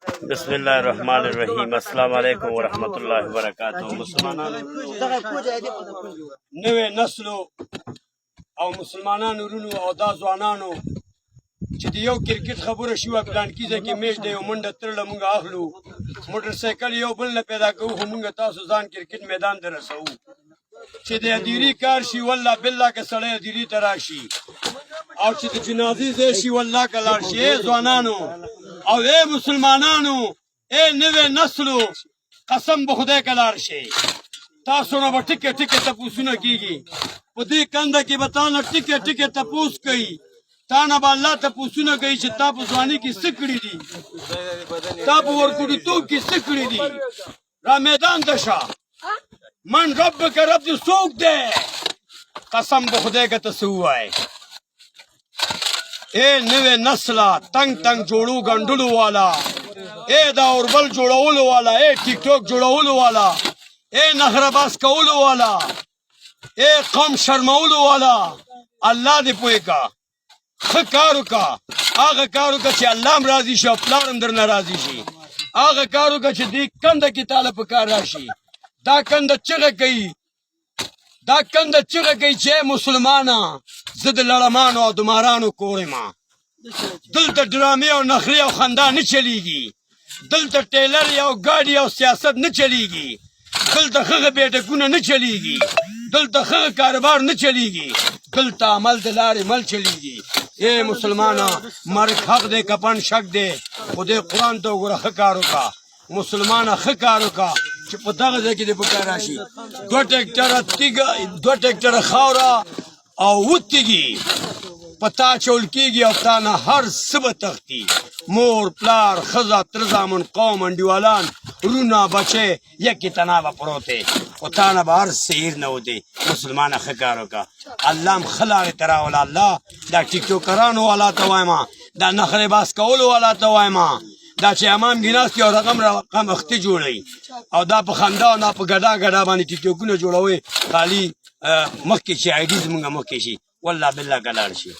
بسم الله الرحمن الرحیم. السلام علیکم ورحمۃ اللہ وبرکاتہ. مسلمانانو نوې نسلو او مسلمانانو رونو او دا ځوانانو چې د یو کرکټ خبره شوه پلانکي ځای کې میچ دی یو منډه ترړه موږ اخلو موټر سایکل یو بل نه پیدا کوو خو موږ تاسو ځان کرکټ میدان ته رسوو چې د ادیري کار شي والله بالله که سړی ادیري ته راشي او چې د جنازې ځای شي والله که لاړ شي. ای ځوانانو او ای مسلمانانو ای نوې نسلو قسم به خدای که لاړ شي تاسو نه به ټکې ټکې تپوسونه کېږي په دې کنده کې به تا نه ټکې ټکې تپوس کوي تا نه به الله تپوسونه کوي چې تا په ځواني کې څه کړي دي تا په ورکوړیتوب کې څه کړي دي را میدان ته شه من ربک رب دې څوک دی قسم به خدای که ته څه ووایې. اے نوے نسلہ تنگ تنگ جوڑو گنڈلو والا اے دا اوربل جوڑولو والا اے ٹک ٹوک جوڑولو والا اے نخرباز کولو والا اے قوم شرمولو والا اللہ دے پوئے کا کارو کا آغا کارو کا چی اللہ م راضی شو پلارم در نرازی شی آغا کارو کا چی دی کند کی طالب کار راشی دا کند چغه کئی دا کند چغه کئی چی مسلمانا زد لړمانو او دمارانو کورې ما دلته ډرامې او نخرې او خندا نه چلیږي دلته ټیلر او ګاډي او سیاست نه چلیږي دلته ښه بیټکونه نه چلیږي دلته ښه کاروبار نه چلیږي دلته عمل د لارې مل چلیږي. ای مسلمانا مرګ حق دی کپن شک دی خدای قرآن ته وګوره ښه کار وکړه مسلمانه ښه کار وکړه چې په دغه ځای کې دې په کار راشي 2 ټیکټره تیږه 2 ټیکټره خاوره او وتیږي پتا چول کیږي او تا نه هر څه به تښتي مور پلار ښځه تر زامن قوم انډیوالان رونه بچی یکې تنه به پروت دی خو تا نه به هر څه هیر نه ودی. مسلمانه ښه کار وکړه الله م ښه لارې ته راوله الله دا ټیکټوکرانو والا ته وایم دا نخرې باز کولو والا ته وایم دا چې امام ګیناس کې او رقم اختي جوړوي او دا په خندا او دا په ګډا ګډا باندې ټیکټوکونه جوړوي خالي مخکې چې آی ډي زمونږ مخکې شي والله بالله که لاړ شي.